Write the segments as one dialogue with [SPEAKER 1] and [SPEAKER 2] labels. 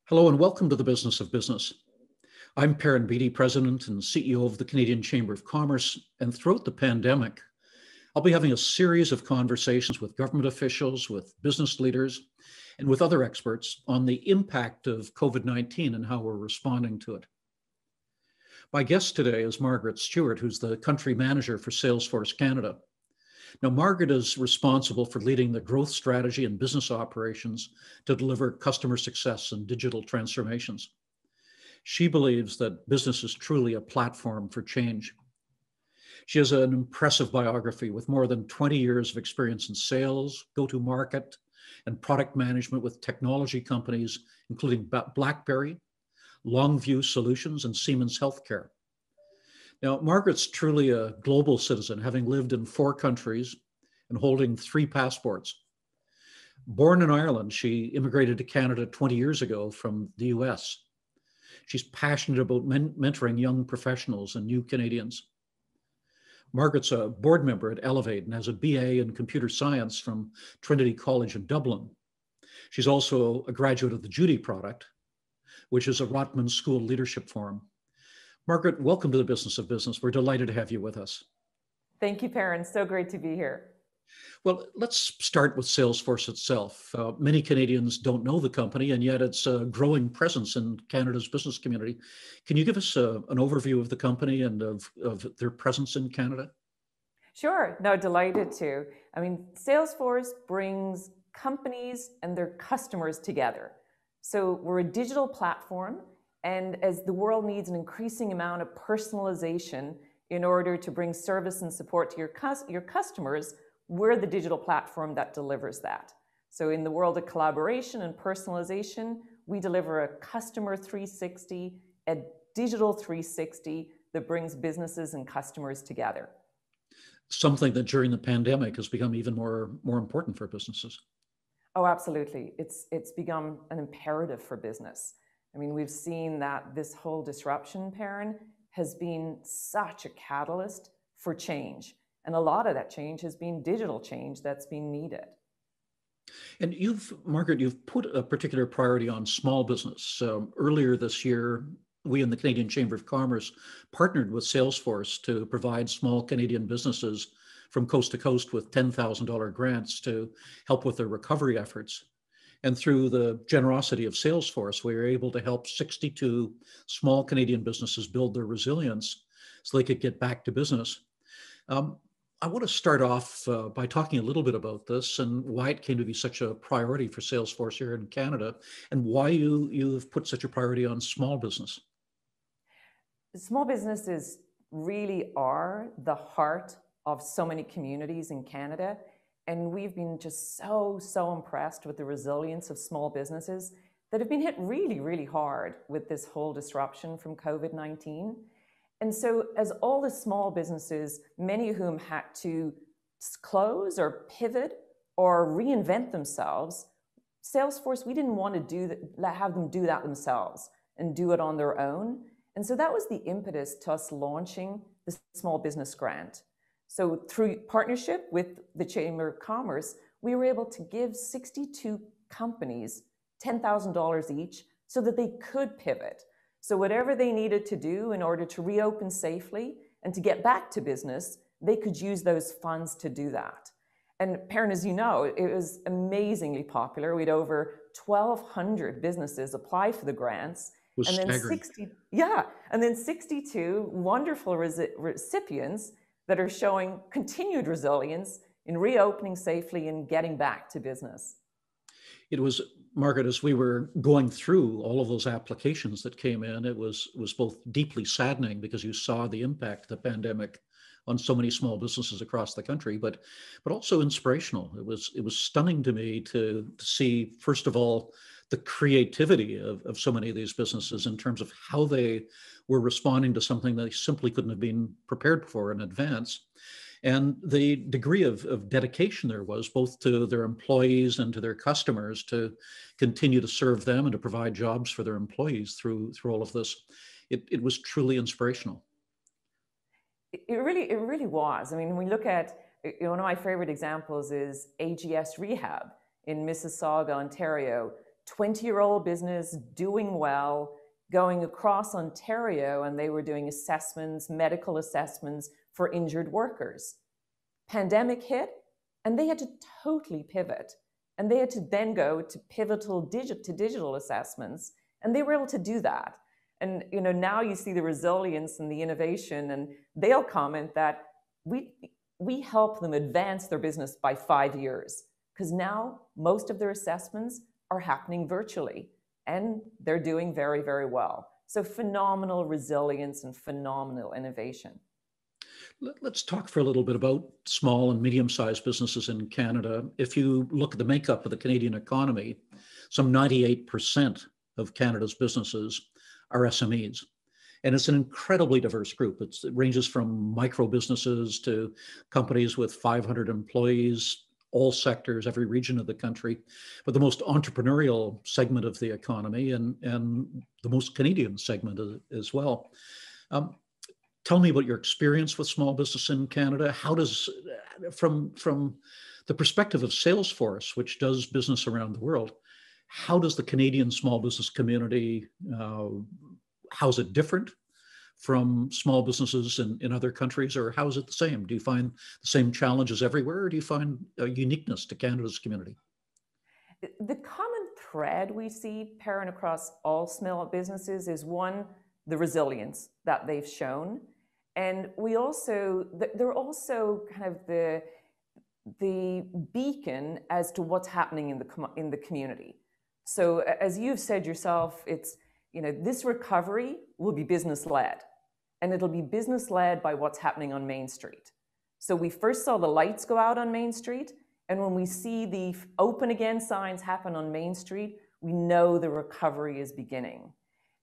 [SPEAKER 1] Hello and welcome to the Business of Business. I'm Perrin Beatty, President and CEO of the Canadian Chamber of Commerce, and throughout the pandemic, I'll be having a series of conversations with government officials, with business leaders, and with other experts on the impact of COVID-19 and how we're responding to it. My guest today is Margaret Stuart, who's the Country Manager for Salesforce Canada. Now, Margaret is responsible for leading the growth strategy and business operations to deliver customer success and digital transformations. She believes that business is truly a platform for change. She has an impressive biography with more than 20 years of experience in sales, go-to-market, and product management with technology companies, including BlackBerry, Longview Solutions, and Siemens Healthcare. Now, Margaret's truly a global citizen, having lived in 4 countries and holding 3 passports. Born in Ireland, she immigrated to Canada 20 years ago from the US. She's passionate about mentoring young professionals and new Canadians. Margaret's a board member at Elevate and has a BA in computer science from Trinity College in Dublin. She's also a graduate of the Judy Product, which is a Rotman School Leadership Forum. Margaret, welcome to the Business of Business. We're delighted to have you with us.
[SPEAKER 2] Thank you, Perrin. So great to be here.
[SPEAKER 1] Well, let's start with Salesforce itself. Many Canadians don't know the company, and yet it's a growing presence in Canada's business community. Can you give us an overview of the company and of their presence in Canada?
[SPEAKER 2] Sure. No, delighted to. I mean, Salesforce brings companies and their customers together. So we're a digital platform. And as the world needs an increasing amount of personalization in order to bring service and support to your customers, we're the digital platform that delivers that. So in the world of collaboration and personalization, we deliver a customer 360, a digital 360 that brings businesses and customers together.
[SPEAKER 1] Something that during the pandemic has become even more important for businesses.
[SPEAKER 2] Oh, absolutely. It's become an imperative for business. I mean, we've seen that this whole disruption, Perrin, has been such a catalyst for change. And a lot of that change has been digital change that's been needed.
[SPEAKER 1] And Margaret, you've put a particular priority on small business. Earlier this year, we in the Canadian Chamber of Commerce partnered with Salesforce to provide small Canadian businesses from coast to coast with $10,000 grants to help with their recovery efforts. And through the generosity of Salesforce, we were able to help 62 small Canadian businesses build their resilience so they could get back to business. I want to start off by talking a little bit about this and why it came to be such a priority for Salesforce here in Canada and why you've put such a priority on small business.
[SPEAKER 2] Small businesses really are the heart of so many communities in Canada. And we've been just so impressed with the resilience of small businesses that have been hit really, really hard with this whole disruption from COVID-19. And so as all the small businesses, many of whom had to close or pivot or reinvent themselves, Salesforce, we didn't want to have them do that themselves and do it on their own. And so that was the impetus to us launching the Small Business Grant. So through partnership with the Chamber of Commerce, we were able to give 62 companies $10,000 each so that they could pivot. So whatever they needed to do in order to reopen safely and to get back to business, they could use those funds to do that. And Perrin, as you know, it was amazingly popular. We had over 1,200 businesses apply for the grants.
[SPEAKER 1] It was staggering.
[SPEAKER 2] And then 62 wonderful recipients that are showing continued resilience in reopening safely and getting back to business.
[SPEAKER 1] It was, Margaret, as we were going through all of those applications that came in, it was both deeply saddening because you saw the impact of the pandemic on so many small businesses across the country, but also inspirational. It was stunning to me to see, first of all, the creativity of so many of these businesses in terms of how they were responding to something they simply couldn't have been prepared for in advance. And the degree of dedication there was both to their employees and to their customers to continue to serve them and to provide jobs for their employees through all of this. It was truly inspirational.
[SPEAKER 2] It really was. I mean, when we look at, one of my favorite examples is AGS Rehab in Mississauga, Ontario. 20-year-old business doing well, going across Ontario, and they were doing assessments, medical assessments for injured workers. Pandemic hit, and they had to totally pivot. And they had to then go to pivotal digital assessments, and they were able to do that. And now you see the resilience and the innovation, and they'll comment that we help them advance their business by 5 years, because now most of their assessments are happening virtually, and they're doing very, very well. So phenomenal resilience and phenomenal innovation.
[SPEAKER 1] Let's talk for a little bit about small and medium-sized businesses in Canada. If you look at the makeup of the Canadian economy, some 98% of Canada's businesses are SMEs. And it's an incredibly diverse group. It ranges from micro businesses to companies with 500 employees, all sectors, every region of the country, but the most entrepreneurial segment of the economy and the most Canadian segment as well. Tell me about your experience with small business in Canada. How does, from the perspective of Salesforce, which does business around the world, how does the Canadian small business community, how is it different from small businesses in other countries, or how is it the same? Do you find the same challenges everywhere, or do you find a uniqueness to Canada's community?
[SPEAKER 2] The common thread we see, Perrin, across all small businesses is one, the resilience that they've shown. And they're also kind of the beacon as to what's happening in the community. So as you've said yourself, it's, this recovery will be business-led, and it'll be business-led by what's happening on Main Street. So we first saw the lights go out on Main Street, and when we see the open again signs happen on Main Street, we know the recovery is beginning.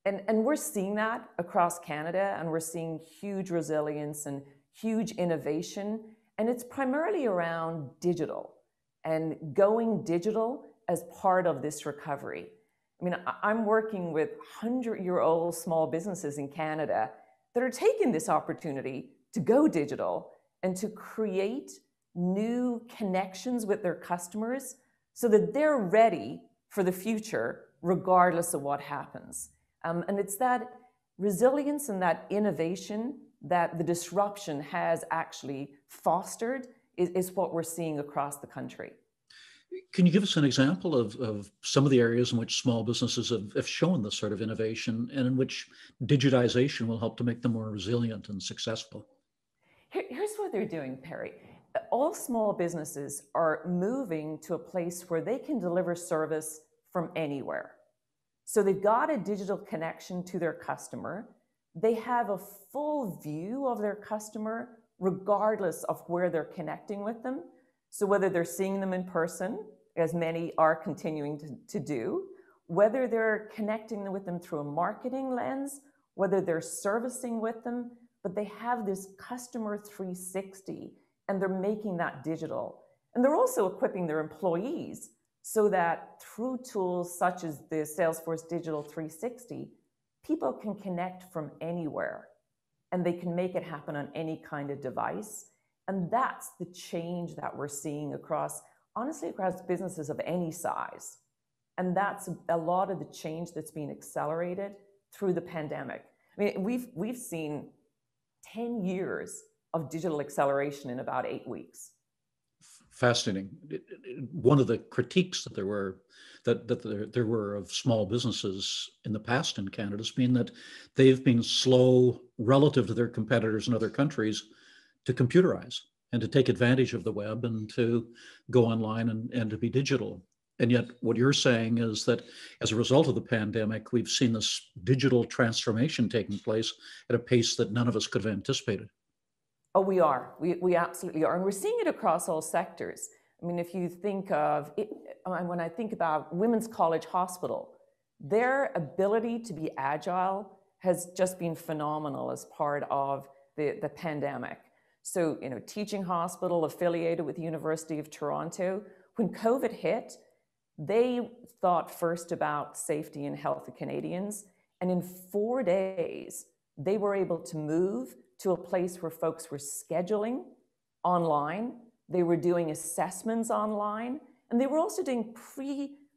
[SPEAKER 2] And we're seeing that across Canada, and we're seeing huge resilience and huge innovation. And it's primarily around digital and going digital as part of this recovery. I mean, I'm working with 100-year-old small businesses in Canada that are taking this opportunity to go digital and to create new connections with their customers so that they're ready for the future, regardless of what happens. And it's that resilience and that innovation that the disruption has actually fostered is what we're seeing across the country.
[SPEAKER 1] Can you give us an example of some of the areas in which small businesses have shown this sort of innovation and in which digitization will help to make them more resilient and successful?
[SPEAKER 2] Here's what they're doing, Perry. All small businesses are moving to a place where they can deliver service from anywhere. So they've got a digital connection to their customer. They have a full view of their customer, regardless of where they're connecting with them. So whether they're seeing them in person, as many are continuing to do, whether they're connecting with them through a marketing lens, whether they're servicing with them, but they have this customer 360 and they're making that digital. And they're also equipping their employees so that through tools such as the Salesforce Digital 360, people can connect from anywhere and they can make it happen on any kind of device. And that's the change that we're seeing honestly, across businesses of any size. And that's a lot of the change that's being accelerated through the pandemic. I mean, we've seen 10 years of digital acceleration in about 8 weeks.
[SPEAKER 1] Fascinating. One of the critiques that there were of small businesses in the past in Canada has been that they've been slow relative to their competitors in other countries to computerize and to take advantage of the web and to go online and to be digital. And yet what you're saying is that as a result of the pandemic, we've seen this digital transformation taking place at a pace that none of us could have anticipated.
[SPEAKER 2] Oh, we are. We absolutely are. And we're seeing it across all sectors. I mean, if you think of it, when I think about Women's College Hospital, their ability to be agile has just been phenomenal as part of the pandemic. So, teaching hospital affiliated with the University of Toronto, when COVID hit, they thought first about safety and health of Canadians. And in 4 days, they were able to move to a place where folks were scheduling online, they were doing assessments online, and they were also doing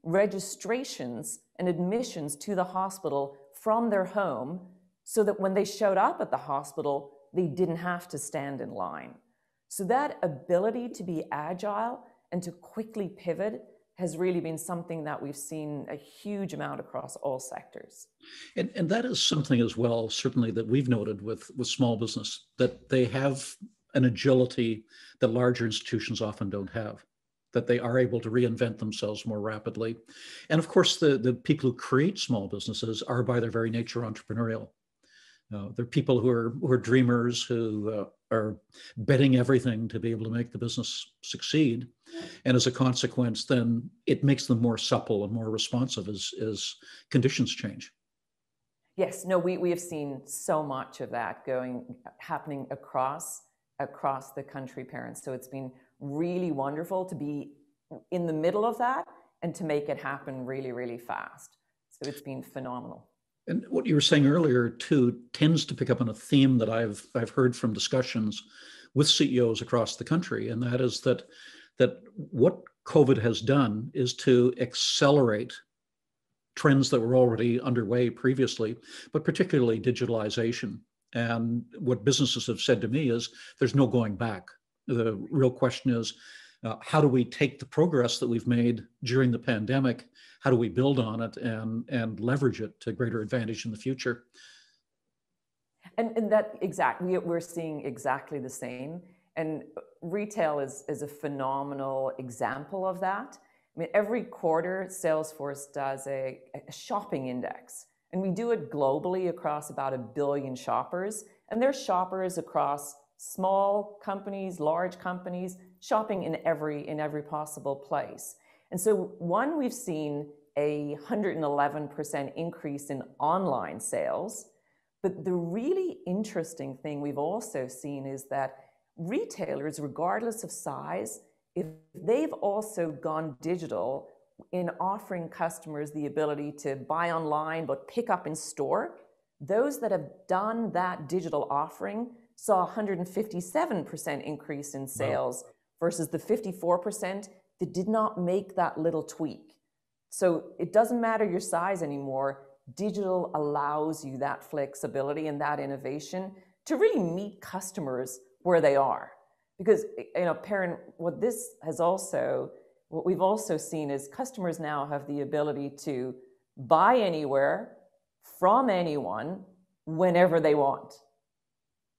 [SPEAKER 2] registrations and admissions to the hospital from their home so that when they showed up at the hospital, they didn't have to stand in line. So that ability to be agile and to quickly pivot has really been something that we've seen a huge amount across all sectors.
[SPEAKER 1] And that is something as well, certainly, that we've noted with small business, that they have an agility that larger institutions often don't have, that they are able to reinvent themselves more rapidly. And of course, the people who create small businesses are by their very nature entrepreneurial. They're people who are dreamers, who are betting everything to be able to make the business succeed. And as a consequence, then it makes them more supple and more responsive as conditions change.
[SPEAKER 2] Yes, no, we have seen so much of that happening across the country, Perrin. So it's been really wonderful to be in the middle of that and to make it happen really, really fast. So it's been phenomenal.
[SPEAKER 1] And what you were saying earlier too tends to pick up on a theme that I've heard from discussions with CEOs across the country, and that is that what COVID has done is to accelerate trends that were already underway previously, but particularly digitalization. And what businesses have said to me is there's no going back. The real question is, how do we take the progress that we've made during the pandemic? How do we build on it and leverage it to greater advantage in the future?
[SPEAKER 2] And that exactly, we're seeing exactly the same. And retail is a phenomenal example of that. I mean, every quarter, Salesforce does a shopping index. And we do it globally across about 1 billion shoppers. And they're shoppers across small companies, large companies, shopping in every possible place. And so we've seen a 111% increase in online sales. But the really interesting thing we've also seen is that retailers, regardless of size, if they've also gone digital in offering customers the ability to buy online but pick up in store, those that have done that digital offering saw a 157% increase in sales versus the 54% that did not make that little tweak. So it doesn't matter your size anymore. Digital allows you that flexibility and that innovation to really meet customers where they are. Because, Perrin, what we've also seen is customers now have the ability to buy anywhere from anyone whenever they want.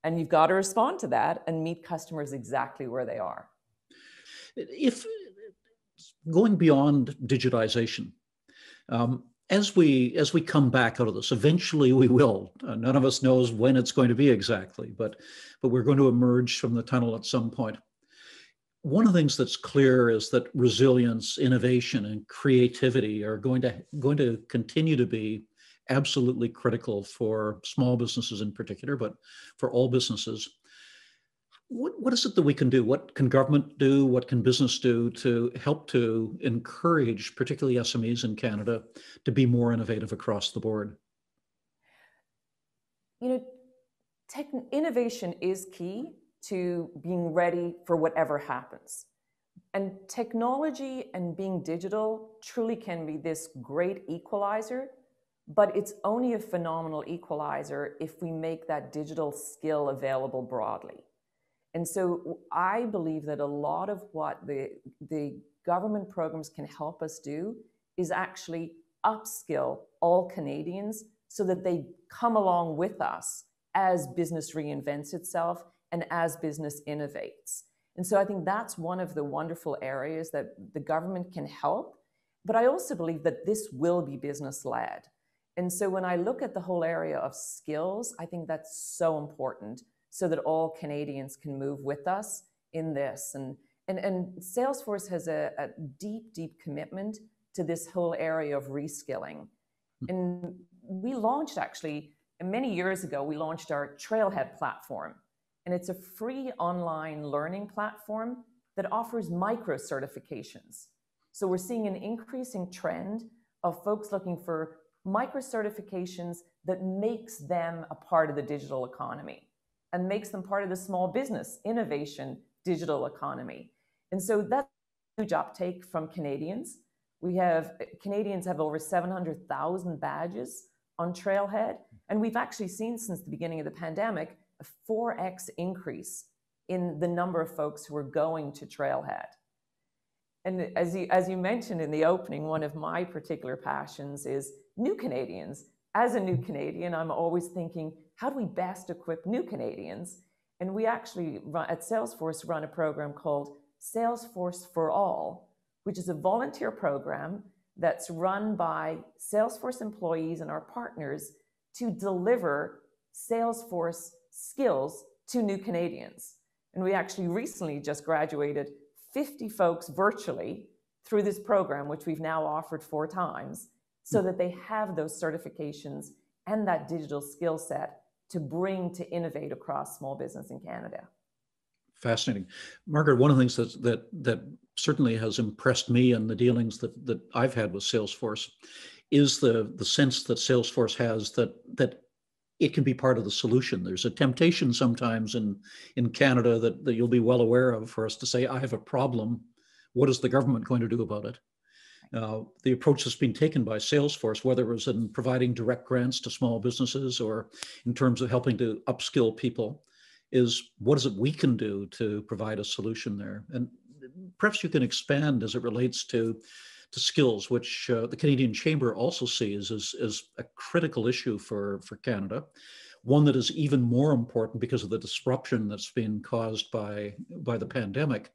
[SPEAKER 2] And you've got to respond to that and meet customers exactly where they are.
[SPEAKER 1] If going beyond digitization, as we come back out of this, eventually we will. None of us knows when it's going to be exactly, but we're going to emerge from the tunnel at some point. One of the things that's clear is that resilience, innovation, and creativity are going to continue to be absolutely critical for small businesses in particular, but for all businesses. What is it that we can do? What can government do? What can business do to help to encourage, particularly SMEs in Canada, to be more innovative across the board?
[SPEAKER 2] Innovation is key to being ready for whatever happens. And technology and being digital truly can be this great equalizer, but it's only a phenomenal equalizer if we make that digital skill available broadly. And so I believe that a lot of what the government programs can help us do is actually upskill all Canadians so that they come along with us as business reinvents itself and as business innovates. And so I think that's one of the wonderful areas that the government can help. But I also believe that this will be business-led. And so when I look at the whole area of skills, I think that's so important so that all Canadians can move with us in this. And Salesforce has a deep, deep commitment to this whole area of reskilling. And we launched actually, many years ago, we launched our Trailhead platform. And it's a free online learning platform that offers micro-certifications. So we're seeing an increasing trend of folks looking for micro-certifications that makes them a part of the digital economy and makes them part of the small business innovation digital economy. And so that's a huge uptake from Canadians. Canadians have over 700,000 badges on Trailhead. And we've actually seen since the beginning of the pandemic, a 4x increase in the number of folks who are going to Trailhead. And as you mentioned in the opening, one of my particular passions is new Canadians. As a new Canadian, I'm always thinking, how do we best equip new Canadians? And we actually at Salesforce run a program called Salesforce for All, which is a volunteer program that's run by Salesforce employees and our partners to deliver Salesforce skills to new Canadians. And we actually recently just graduated 50 folks virtually through this program, which we've now offered 4 times, so that they have those certifications and that digital skill set to bring to innovate across small business in Canada.
[SPEAKER 1] Fascinating. Margaret, one of the things that certainly has impressed me in the dealings that I've had with Salesforce is the sense that Salesforce has that it can be part of the solution. There's a temptation sometimes in Canada that you'll be well aware of for us to say, I have a problem. What is the government going to do about it? The approach that's been taken by Salesforce, whether it was in providing direct grants to small businesses or in terms of helping to upskill people, is what is it we can do to provide a solution there? And perhaps you can expand as it relates to skills, which the Canadian Chamber also sees as a critical issue for Canada, one that is even more important because of the disruption that's been caused by the pandemic.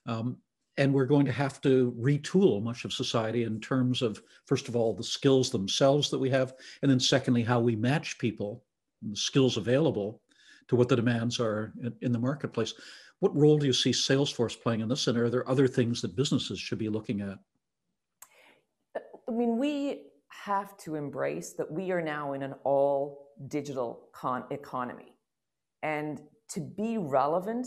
[SPEAKER 1] And we're going to have to retool much of society in terms of, first of all, the skills themselves that we have, and then secondly, how we match people, the skills available to what the demands are in the marketplace. What role do you see Salesforce playing in this, and are there other things that businesses should be looking at?
[SPEAKER 2] I mean, we have to embrace that we are now in an all digital economy. And to be relevant,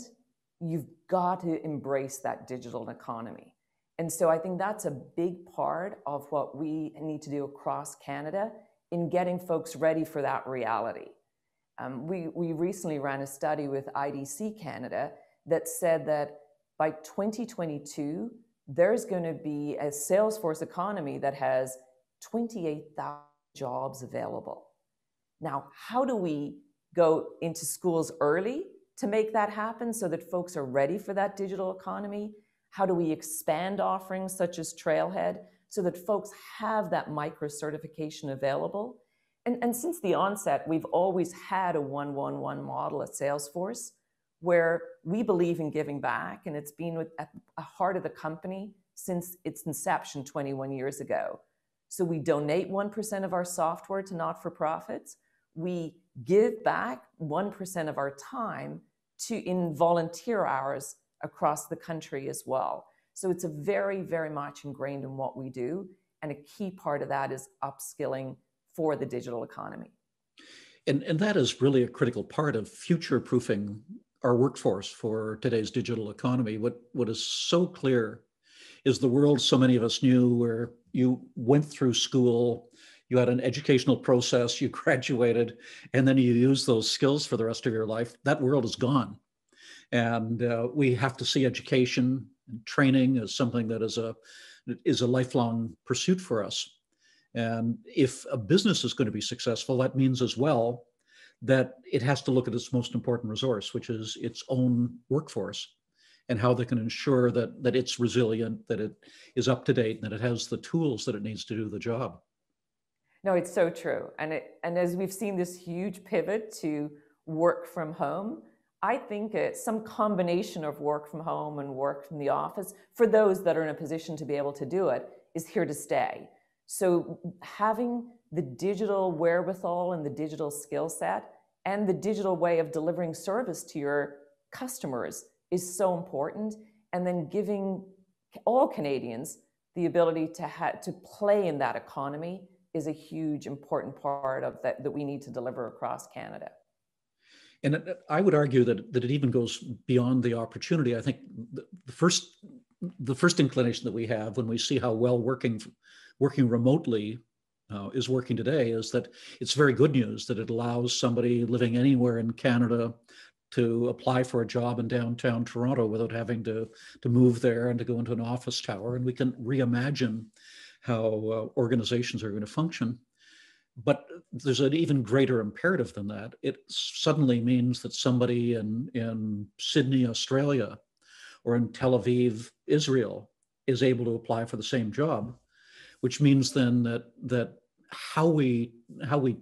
[SPEAKER 2] you've got to embrace that digital economy. And so I think that's a big part of what we need to do across Canada in getting folks ready for that reality. We recently ran a study with IDC Canada that said that by 2022, there's going to be a Salesforce economy that has 28,000 jobs available. Now, how do we go into schools early to make that happen so that folks are ready for that digital economy? How do we expand offerings such as Trailhead so that folks have that micro certification available? And since the onset, we've always had a 1-1-1 model at Salesforce, where we believe in giving back, and it's been at the heart of the company since its inception 21 years ago. So we donate 1% of our software to not-for-profits. We give back 1% of our time in volunteer hours across the country as well. So it's a very, very much ingrained in what we do, and a key part of that is upskilling for the digital economy.
[SPEAKER 1] And that is really a critical part of future-proofing our workforce for today's digital economy. What is so clear is the world so many of us knew, where you went through school, you had an educational process, you graduated, and then you use those skills for the rest of your life. That world is gone. And we have to see education and training as something that is a lifelong pursuit for us. And if a business is going to be successful, that means as well that it has to look at its most important resource, which is its own workforce, and how they can ensure that it's resilient, that it is up to date, and that it has the tools that it needs to do the job.
[SPEAKER 2] No, it's so true. And as we've seen this huge pivot to work from home, I think some combination of work from home and work from the office, for those that are in a position to be able to do it, is here to stay. So having the digital wherewithal and the digital skill set and the digital way of delivering service to your customers is so important. And then giving all Canadians the ability to play in that economy is a huge, important part of that we need to deliver across Canada.
[SPEAKER 1] And I would argue that it even goes beyond the opportunity. I think the first inclination that we have when we see how well working remotely is working today is that it's very good news that it allows somebody living anywhere in Canada to apply for a job in downtown Toronto without having to move there and to go into an office tower. And we can reimagine organizations are going to function. But there's an even greater imperative than that. It suddenly means that somebody in Sydney, Australia, or in Tel Aviv, Israel, is able to apply for the same job, which means then that how we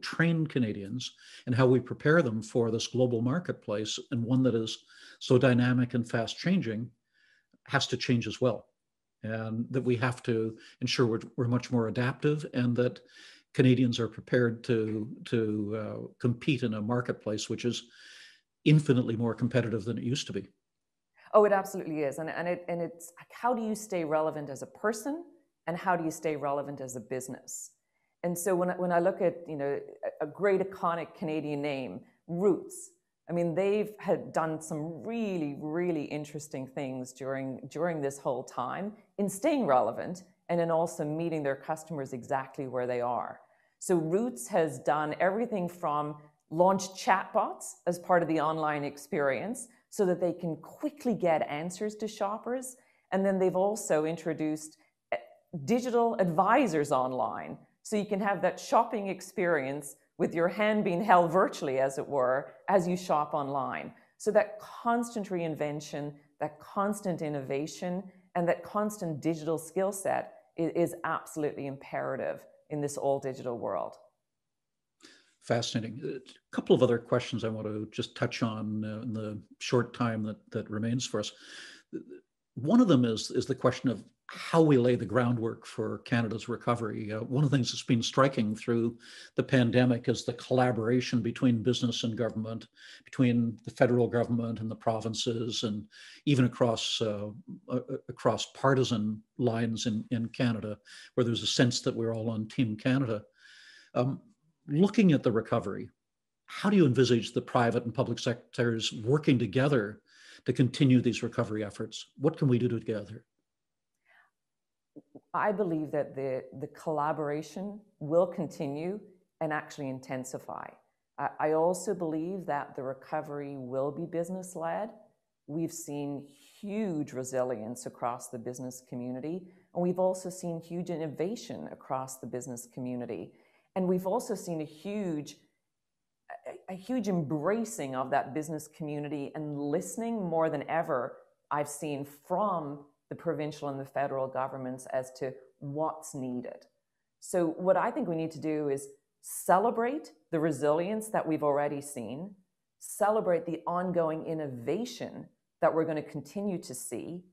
[SPEAKER 1] train Canadians and how we prepare them for this global marketplace, and one that is so dynamic and fast changing, has to change as well. And that we have to ensure we're much more adaptive, and that Canadians are prepared to compete in a marketplace which is infinitely more competitive than it used to be.
[SPEAKER 2] Oh, it absolutely is. And it's how do you stay relevant as a person, and how do you stay relevant as a business? And so when I look at, a great iconic Canadian name, Roots, I mean, they've had done some really, really interesting things during this whole time in staying relevant, and in also meeting their customers exactly where they are. So Roots has done everything from launch chatbots as part of the online experience so that they can quickly get answers to shoppers. And then they've also introduced digital advisors online. So you can have that shopping experience with your hand being held virtually, as it were, as you shop online. So that constant reinvention, that constant innovation, and that constant digital skill set is absolutely imperative in this all digital world.
[SPEAKER 1] Fascinating. A couple of other questions I want to just touch on in the short time that remains for us. One of them is the question of how we lay the groundwork for Canada's recovery. One of the things that's been striking through the pandemic is the collaboration between business and government, between the federal government and the provinces, and even across partisan lines in Canada, where there's a sense that we're all on Team Canada. Looking at the recovery, how do you envisage the private and public sectors working together to continue these recovery efforts? What can we do together?
[SPEAKER 2] I believe that the collaboration will continue and actually intensify. I also believe that the recovery will be business-led. We've seen huge resilience across the business community, and we've also seen huge innovation across the business community. And we've also seen a huge embracing of that business community, and listening more than ever I've seen from the provincial and the federal governments as to what's needed. So what I think we need to do is celebrate the resilience that we've already seen, celebrate the ongoing innovation that we're going to continue to see,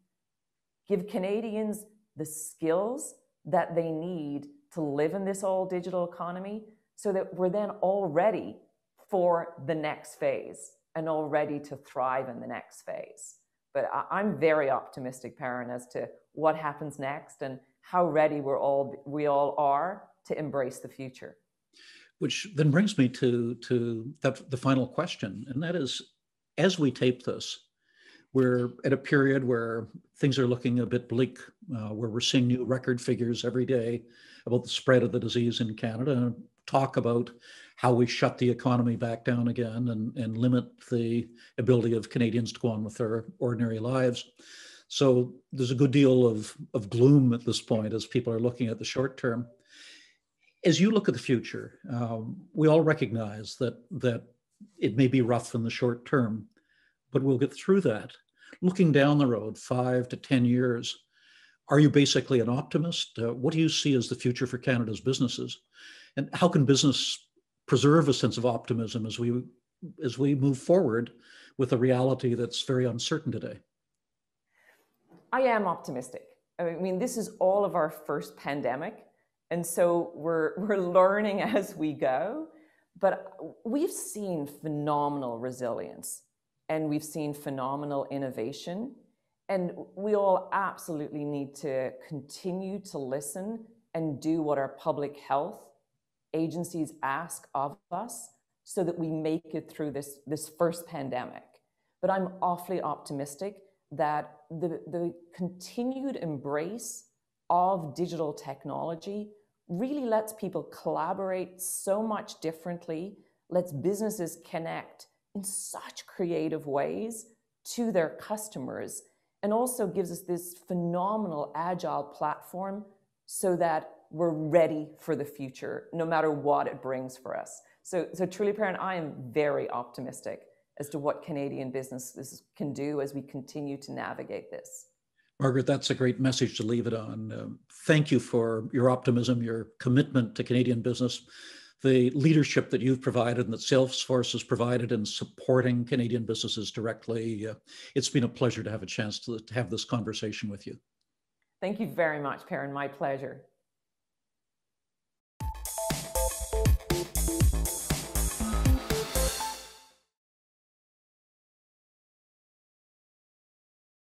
[SPEAKER 2] give Canadians the skills that they need to live in this all digital economy, so that we're then all ready for the next phase and all ready to thrive in the next phase. But I'm very optimistic, Perrin, as to what happens next and how ready we all are to embrace the future.
[SPEAKER 1] Which then brings me to the final question, and that is, as we tape this, we're at a period where things are looking a bit bleak, where we're seeing new record figures every day about the spread of the disease in Canada, and talk about how we shut the economy back down again and limit the ability of Canadians to go on with their ordinary lives. So there's a good deal of gloom at this point as people are looking at the short term. As you look at the future, we all recognize that it may be rough in the short term, but we'll get through that. Looking down the road, 5 to 10 years, are you basically an optimist? What do you see as the future for Canada's businesses? And how can business preserve a sense of optimism as we move forward with a reality that's very uncertain today?
[SPEAKER 2] I am optimistic. I mean, this is all of our first pandemic, and so we're learning as we go. But we've seen phenomenal resilience, and we've seen phenomenal innovation, and we all absolutely need to continue to listen and do what our public health agencies ask of us, so that we make it through this first pandemic. But I'm awfully optimistic that the continued embrace of digital technology really lets people collaborate so much differently, lets businesses connect in such creative ways to their customers, and also gives us this phenomenal agile platform so that we're ready for the future, no matter what it brings for us. So truly, Perrin, I am very optimistic as to what Canadian businesses can do as we continue to navigate this.
[SPEAKER 1] Margaret, that's a great message to leave it on. Thank you for your optimism, your commitment to Canadian business, the leadership that you've provided and that Salesforce has provided in supporting Canadian businesses directly. It's been a pleasure to have a chance to have this conversation with you.
[SPEAKER 2] Thank you very much, Perrin. My pleasure.